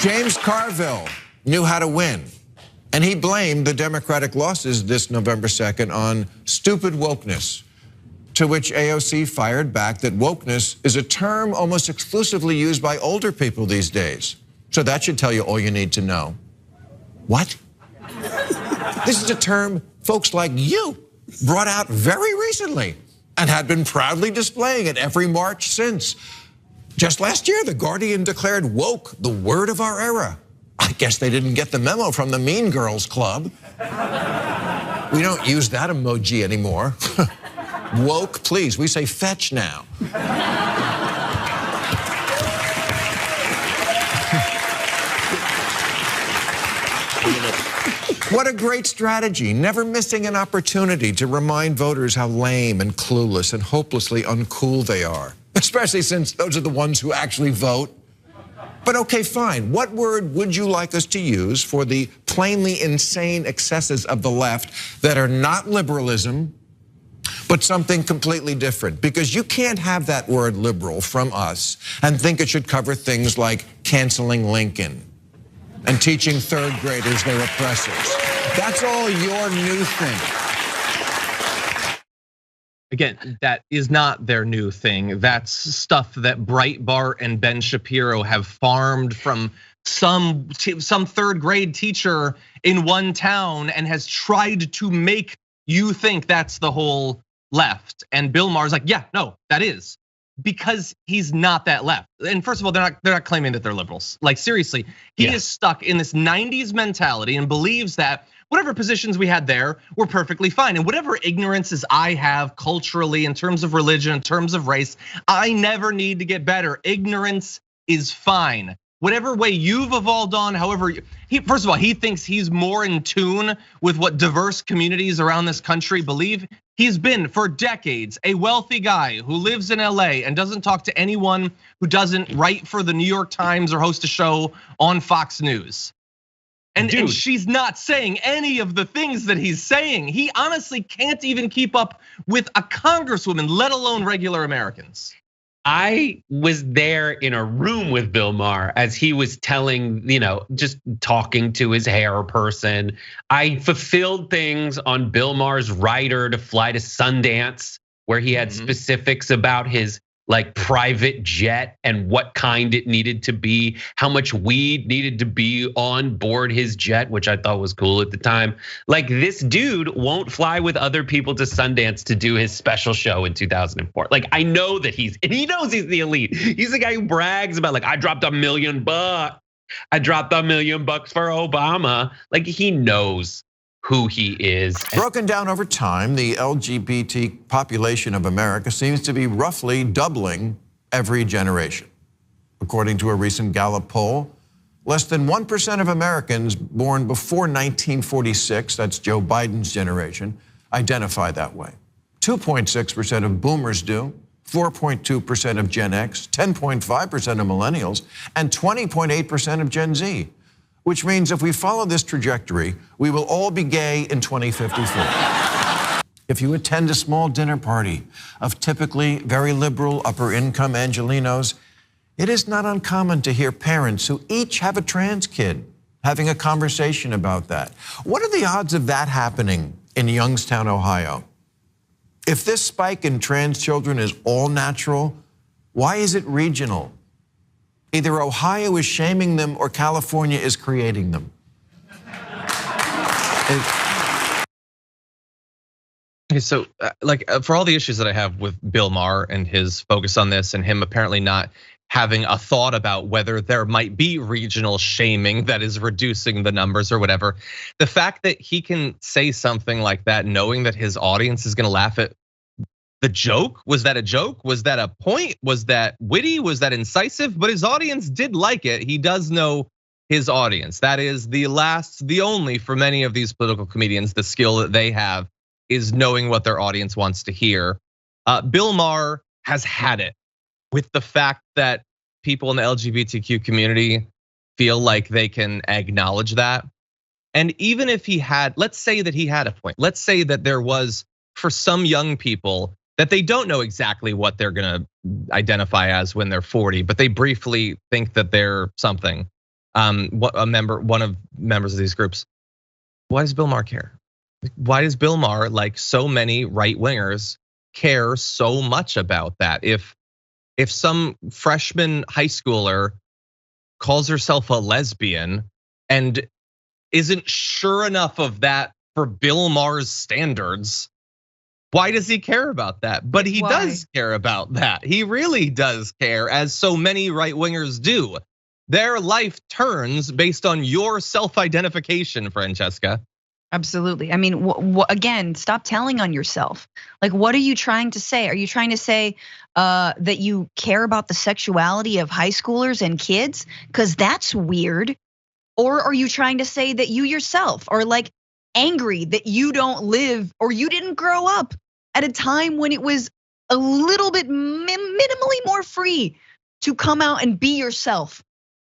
James Carville knew how to win, and he blamed the Democratic losses this November 2nd on stupid wokeness, to which AOC fired back that wokeness is a term almost exclusively used by older people these days. So that should tell you all you need to know. What? This is a term folks like you brought out very recently and had been proudly displaying at every march since. Just last year, The Guardian declared woke the word of our era. I guess they didn't get the memo from the Mean Girls Club. We don't use that emoji anymore. Woke, please, we say fetch now. What a great strategy, never missing an opportunity to remind voters how lame and clueless and hopelessly uncool they are, especially since those are the ones who actually vote. But okay, fine. What word would you like us to use for the plainly insane excesses of the left that are not liberalism, but something completely different? Because you can't have that word liberal from us and think it should cover things like canceling Lincoln and teaching third graders they're oppressors. That's all your new thing. Again, that is not their new thing. That's stuff that Breitbart and Ben Shapiro have farmed from some third grade teacher in one town and has tried to make you think that's the whole left. And Bill Maher's like, yeah, no, that is. Because he's not that left. And first of all, they're not claiming that they're liberals. Like seriously, he is stuck in this 90s mentality and believes that whatever positions we had there were perfectly fine. And whatever ignorances I have culturally in terms of religion, in terms of race, I never need to get better. Ignorance is fine. Whatever way you've evolved on, however, first of all, he thinks he's more in tune with what diverse communities around this country believe. He's been for decades a wealthy guy who lives in LA and doesn't talk to anyone who doesn't write for the New York Times or host a show on Fox News. And she's not saying any of the things that he's saying. He honestly can't even keep up with a congresswoman, let alone regular Americans. I was there in a room with Bill Maher as he was telling, just talking to his hair person. I fulfilled things on Bill Maher's rider to fly to Sundance, where he had specifics about his private jet and what kind it needed to be, how much weed needed to be on board his jet, which I thought was cool at the time. This dude won't fly with other people to Sundance to do his special show in 2004. I know that he knows he's the elite. He's the guy who brags about I dropped $1 million. I dropped $1 million for Obama. He knows who he is. Broken down over time, the LGBT population of America seems to be roughly doubling every generation. According to a recent Gallup poll, less than 1% of Americans born before 1946, that's Joe Biden's generation, identify that way. 2.6% of boomers do, 4.2% of Gen X, 10.5% of millennials, and 20.8% of Gen Z. Which means if we follow this trajectory, we will all be gay in 2054. If you attend a small dinner party of typically very liberal upper income Angelenos, it is not uncommon to hear parents who each have a trans kid having a conversation about that. What are the odds of that happening in Youngstown, Ohio? If this spike in trans children is all natural, why is it regional? Either Ohio is shaming them or California is creating them. Okay, so for all the issues that I have with Bill Maher and his focus on this and him apparently not having a thought about whether there might be regional shaming that is reducing the numbers or whatever, the fact that he can say something like that knowing that his audience is gonna laugh at the joke, was that a joke? Was that a point? Was that witty? Was that incisive? But his audience did like it. He does know his audience. That is the only for many of these political comedians, the skill that they have is knowing what their audience wants to hear. Bill Maher has had it with the fact that people in the LGBTQ community feel like they can acknowledge that. And even if he had, let's say that he had a point. Let's say that there was, for some young people, that they don't know exactly what they're gonna identify as when they're 40, but they briefly think that they're something. one of members of these groups, why does Bill Maher care? Why does Bill Maher, like so many right wingers, care so much about that? If some freshman high schooler calls herself a lesbian and isn't sure enough of that for Bill Maher's standards, why does he care about that? But he does care about that. He really does care, as so many right wingers do. Their life turns based on your self-identification, Francesca. Absolutely. I mean, again, stop telling on yourself. Like, what are you trying to say? Are you trying to say that you care about the sexuality of high schoolers and kids? Because that's weird. Or are you trying to say that you yourself are like angry that you don't live or you didn't grow up at a time when it was a little bit minimally more free to come out and be yourself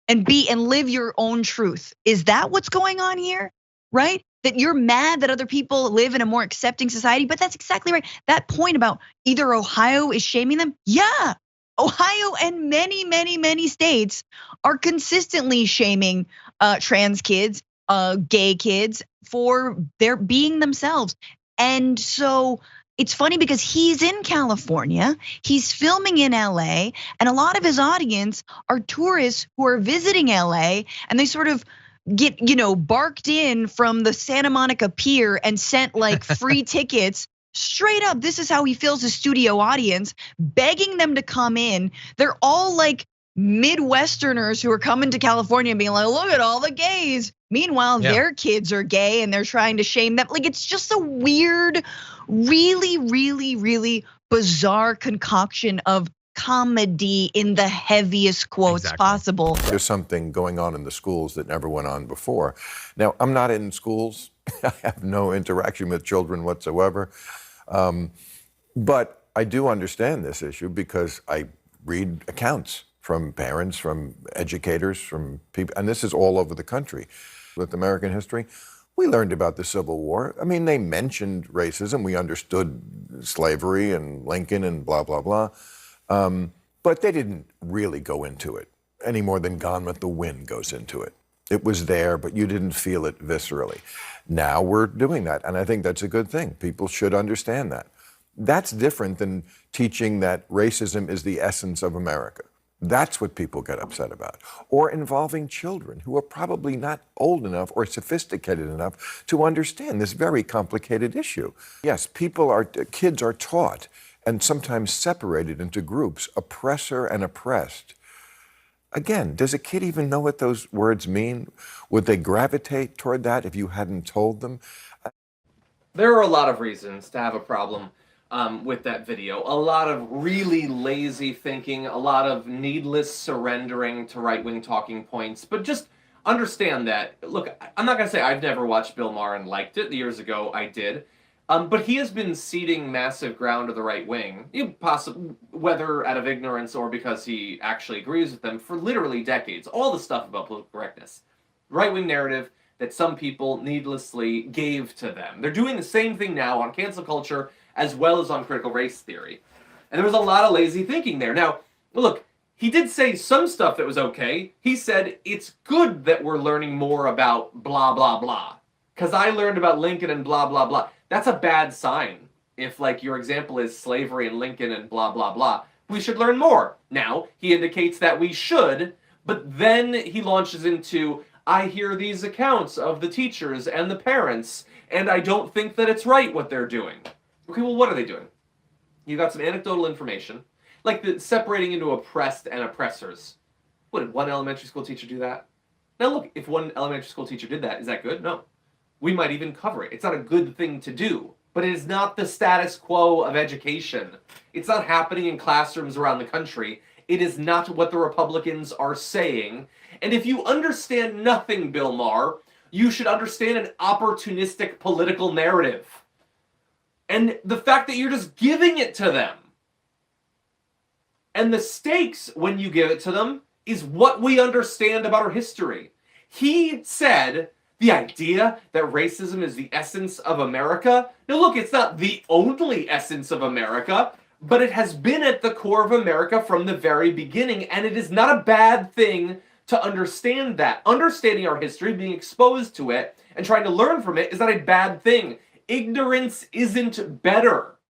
and live your own truth? Is that what's going on here? Right? That you're mad that other people live in a more accepting society, but that's exactly right. That point about either Ohio is shaming them. Yeah, Ohio and many states are consistently shaming trans kids, gay kids for their being themselves. And so it's funny because he's in California, he's filming in LA, and a lot of his audience are tourists who are visiting LA, and they sort of get, barked in from the Santa Monica Pier and sent like free tickets. Straight up, this is how he fills his studio audience, begging them to come in. They're all like Midwesterners who are coming to California and being like, look at all the gays. Meanwhile, their kids are gay and they're trying to shame them. Like, it's just a weird, really bizarre concoction of comedy in the heaviest quotes possible. There's something going on in the schools that never went on before. Now, I'm not in schools. I have no interaction with children whatsoever. But I do understand this issue because I read accounts from parents, from educators, from people, and this is all over the country. With American history, we learned about the Civil War. I mean, they mentioned racism. We understood slavery and Lincoln and blah, blah, blah. But they didn't really go into it any more than Gone with the Wind goes into it. It was there, but you didn't feel it viscerally. Now we're doing that, and I think that's a good thing. People should understand that. That's different than teaching that racism is the essence of America. That's what people get upset about. Or involving children who are probably not old enough or sophisticated enough to understand this very complicated issue. Yes, kids are taught and sometimes separated into groups, oppressor and oppressed. Again, does a kid even know what those words mean? Would they gravitate toward that if you hadn't told them? There are a lot of reasons to have a problem with that video. A lot of really lazy thinking, a lot of needless surrendering to right-wing talking points. But just understand that, look, I'm not going to say I've never watched Bill Maher and liked it. Years ago, I did. But he has been ceding massive ground to the right wing, possibly whether out of ignorance or because he actually agrees with them, for literally decades. All the stuff about political correctness. Right-wing narrative that some people needlessly gave to them. They're doing the same thing now on cancel culture as well as on critical race theory. And there was a lot of lazy thinking there. Now, look, he did say some stuff that was okay. He said, it's good that we're learning more about blah, blah, blah. Because I learned about Lincoln and blah, blah, blah. That's a bad sign. If, like, your example is slavery and Lincoln and blah, blah, blah. We should learn more. Now, he indicates that we should, but then he launches into, I hear these accounts of the teachers and the parents, and I don't think that it's right what they're doing. Okay, well, what are they doing? You got some anecdotal information, like the separating into oppressed and oppressors. What, did one elementary school teacher do that? Now look, if one elementary school teacher did that, is that good? No. We might even cover it. It's not a good thing to do, but it is not the status quo of education. It's not happening in classrooms around the country. It is not what the Republicans are saying. And if you understand nothing, Bill Maher, you should understand an opportunistic political narrative. And the fact that you're just giving it to them. And the stakes when you give it to them is what we understand about our history. He said the idea that racism is the essence of America. Now look, it's not the only essence of America, but it has been at the core of America from the very beginning, and it is not a bad thing to understand that. Understanding our history, being exposed to it, and trying to learn from it is not a bad thing. Ignorance isn't better.